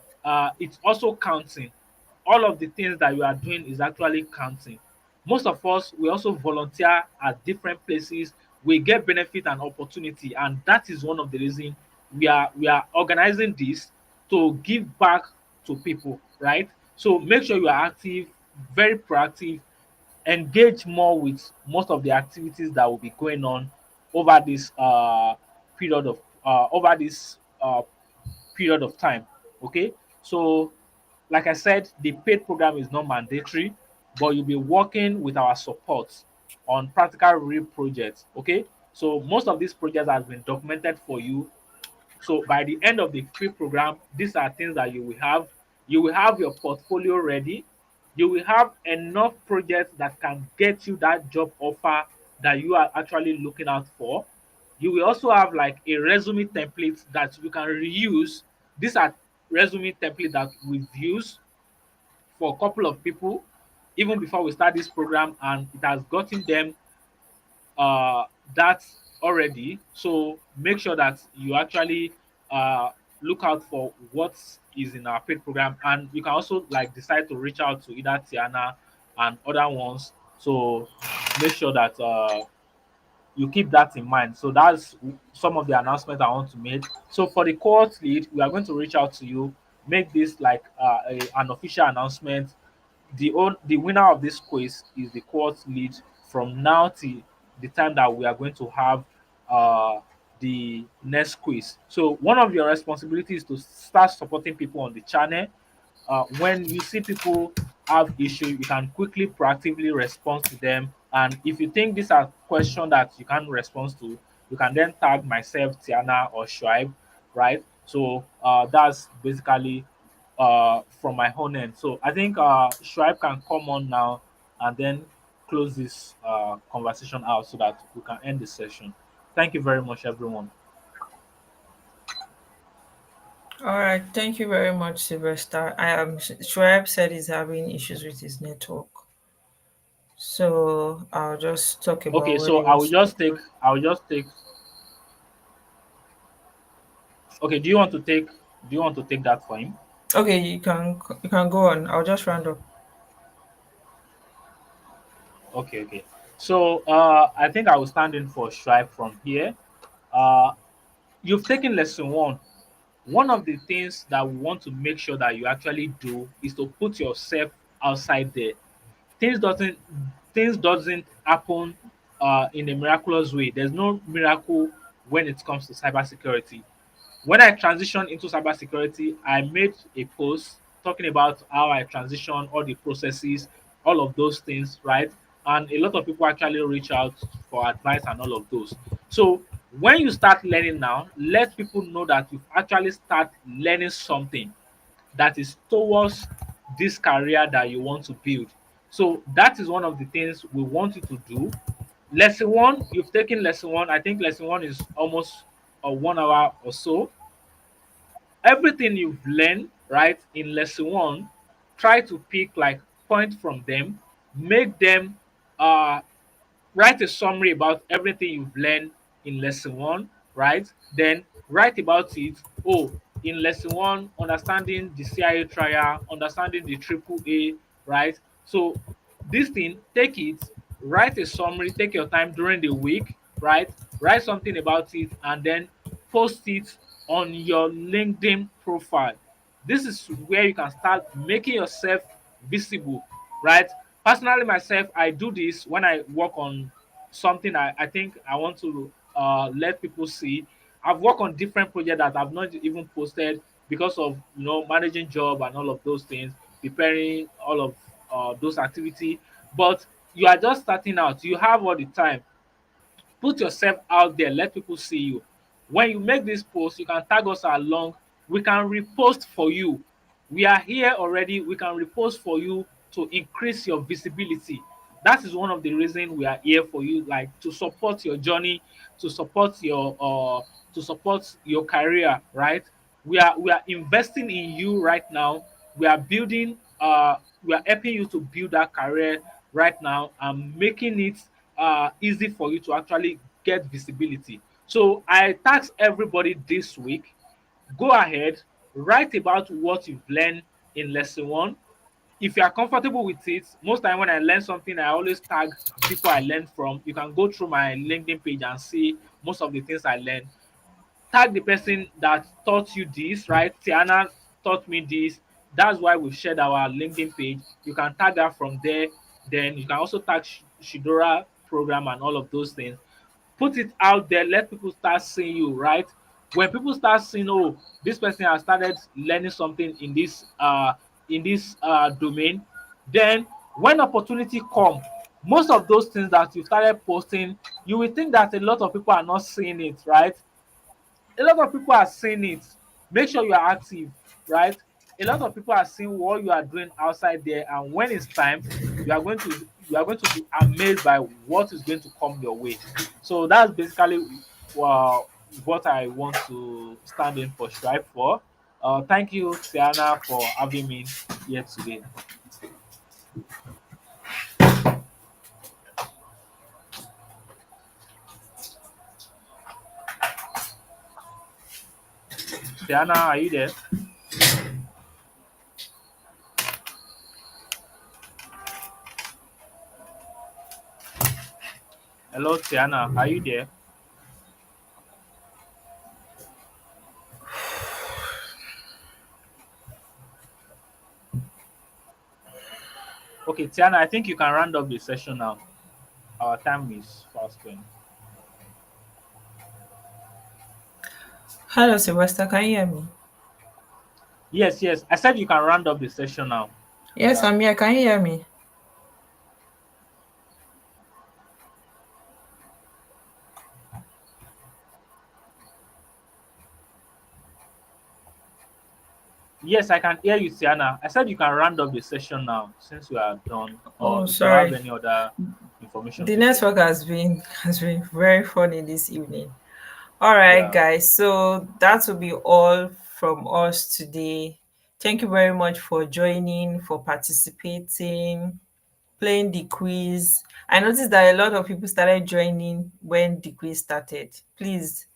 it's also counting. All of the things that you are doing is actually counting. Most of us, we also volunteer at different places. We get benefit and opportunity, and that is one of the reasons we are organizing this to give back to people, right? So make sure you are active, very proactive, engage more with most of the activities that will be going on over this period of over this period of time. Okay, so like I said, the paid program is not mandatory, but you'll be working with our support on practical real projects. Okay, so most of these projects has been documented for you. So by the end of the free program, these are things that you will have. You will have your portfolio ready. You will have enough projects that can get you that job offer that you are actually looking out for. You will also have like a resume template that you can reuse. These are resume template that we've used for a couple of people even before we start this program, and it has gotten them uh, that already. So make sure that you actually uh, look out for what is in our paid program, and you can also like decide to reach out to either Tiana and other ones. So make sure that you keep that in mind. So that's some of the announcements I want to make. So for the cohort lead, we are going to reach out to you, make this like an official announcement. The winner of this quiz is the cohort lead from now till the time that we are going to have uh, the next quiz. So one of your responsibilities is to start supporting people on the channel. When you see people have issue, you can quickly proactively respond to them. And if you think these are questions that you can respond to, you can then tag myself, Tiana, or Shuaib, right? So that's basically from my own end. So I think Shuaib can come on now and then close this conversation out so that we can end the session. Thank you very much, everyone. All right, thank you very much, Sylvester. I am Schwab said he's having issues with his network, so I'll just talk Okay, about what so he wants to talk about. I will just take. Okay, do you want to take that for him? Okay, you can go on. I'll just round up. Okay, okay. So I think I will stand in for Stripe from here. Uh, you've taken lesson one. One of the things that we want to make sure that you actually do is to put yourself outside there. Things doesn't things doesn't happen in a miraculous way. There's no miracle when it comes to cybersecurity. When I transitioned into cybersecurity, I made a post talking about how I transitioned, all the processes, all of those things, right? And a lot of people actually reach out for advice and all of those. So when you start learning now, let people know that you've actually start learning something that is towards this career that you want to build. So that is one of the things we want you to do. Lesson one, you've taken lesson one. I think lesson one is almost 1 hour or so. Everything you've learned, right, in lesson one, try to pick like point from them, make them uh write a summary about everything you've learned in lesson one, right? Then write about it. Oh, in lesson one, understanding the CIA trial, understanding the triple A, right? So this thing, take it, write a summary, take your time during the week, right? Write something about it and then post it on your LinkedIn profile. This is where you can start making yourself visible, right? Personally, myself, I do this when I work on something I think I want to let people see. I've worked on different projects that I've not even posted because of managing job and all of those things, preparing all of those activity. But you are just starting out. You have all the time. Put yourself out there, let people see you. When you make this post, you can tag us along. We can repost for you. We are here already. We can repost for you to increase your visibility. That is one of the reasons we are here for you, like to support your journey, to support your career, right? We are investing in you right now. We are building we are helping you to build that career right now and making it easy for you to actually get visibility. So I task everybody this week, go ahead, write about what you've learned in lesson one. If you are comfortable with it, most time when I learn something, I always tag people I learned from. You can go through my LinkedIn page and see most of the things I learned. Tag the person that taught you this, right? Tiana taught me this. That's why we shared our LinkedIn page. You can tag her from there. Then you can also tag Shidora program and all of those things. Put it out there, let people start seeing you, right? When people start seeing, oh, this person has started learning something in this domain, then when opportunity come, most of those things that you started posting, you will think that a lot of people are not seeing it, right? A lot of people are seeing it. Make sure you are active, right? A lot of people are seeing what you are doing outside there, and when it's time, you are going to be amazed by what is going to come your way. So that's basically uh, what I want to stand in for, strive for. Thank you, Tiana, for having me here today. Tiana, are you there? Hello, Tiana, are you there? Okay, Tiana, I think you can round up the session now. Our time is fast spent. Hello, Sylvester. Can you hear me? Yes, yes. I said you can round up the session now. Yes, I'm here. Can you hear me? Yes, I can hear you, Sienna. I said you can round up the session now since we are done. Or Oh, if you have sorry. any other information The to share. network has been very funny this evening. All right, Yeah. guys. So that will be all from us today. Thank you very much for joining, for participating, playing the quiz. I noticed that a lot of people started joining when the quiz started. Please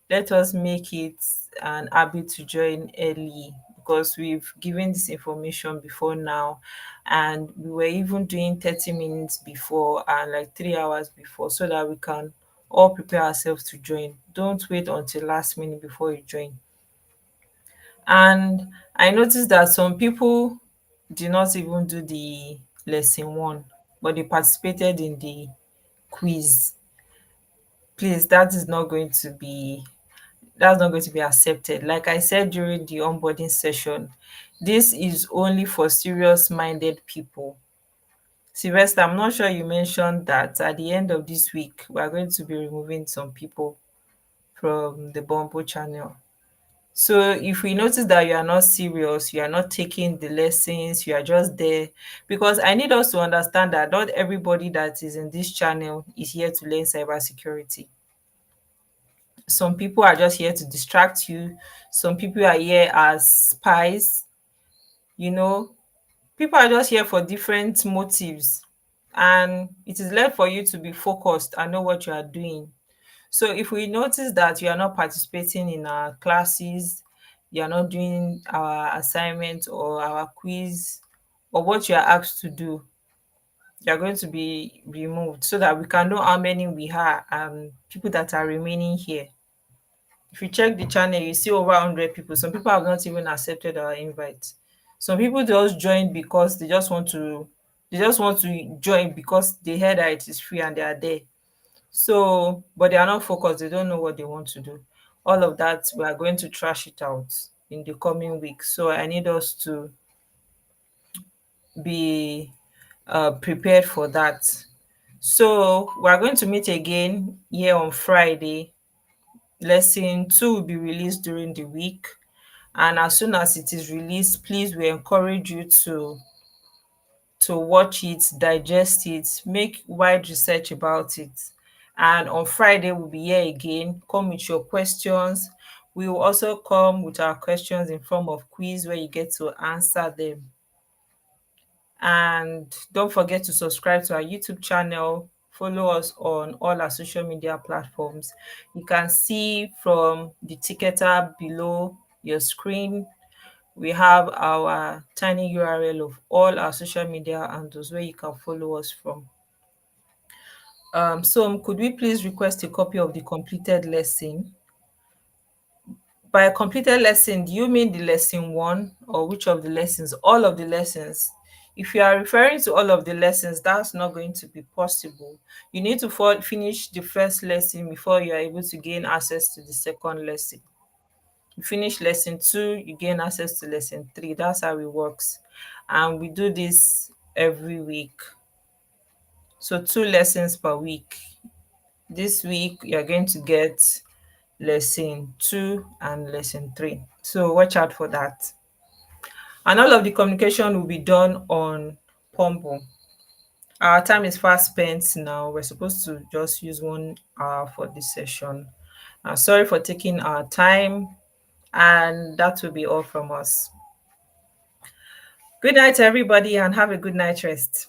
let us make it an habit to join early because we've given this information before now, and we were even doing 30 minutes before and like 3 hours before so that we can all prepare ourselves to join. Don't wait until last minute before you join. And I noticed that some people did not even do the lesson one, but they participated in the quiz. Please, that's not going to be accepted. Like I said during the onboarding session, this is only for serious minded people. Sylvester, I'm not sure you mentioned that at the end of this week, we are going to be removing some people from the Bumble channel. So if we notice that you are not serious, you are not taking the lessons, you are just there, because I need us to understand that not everybody that is in this channel is here to learn cybersecurity. Some people are just here to distract you. Some people are here as spies, you know. People are just here for different motives, and it is left for you to be focused and know what you are doing. So if we notice that you are not participating in our classes, you are not doing our assignment or our quiz or what you are asked to do, you are going to be removed so that we can know how many we are and people that are remaining here. If you check the channel, you see over 100 people. Some people have not even accepted our invite. Some people just join because they just want to join because they heard that it is free and they are there. So, but they are not focused, they don't know what they want to do. All of that, we are going to trash it out in the coming weeks. So I need us to be prepared for that. So we are going to meet again here on Friday. Lesson 2 will be released during the week. And as soon as it is released, please, we encourage you to watch it, digest it, make wide research about it. And on Friday, we'll be here again. Come with your questions. We will also come with our questions in form of quiz where you get to answer them. And don't forget to subscribe to our YouTube channel. Follow us on all our social media platforms. You can see from the ticker tab below your screen, we have our tiny URL of all our social media handles where you can follow us from. So could we please request a copy of the completed lesson? By a completed lesson, do you mean the lesson one or which of the lessons? All of the lessons. If you are referring to all of the lessons, that's not going to be possible. You need to finish the first lesson before you are able to gain access to the second lesson. You finish lesson 2, you gain access to lesson 3. That's how it works. And we do this every week. So 2 lessons per week. This week, you're going to get lesson 2 and lesson 3. So watch out for that. And all of the communication will be done on Pombo. Our time is fast spent now. We're supposed to just use 1 hour for this session. Sorry for taking our time, and that will be all from us. Good night, everybody, and have a good night rest.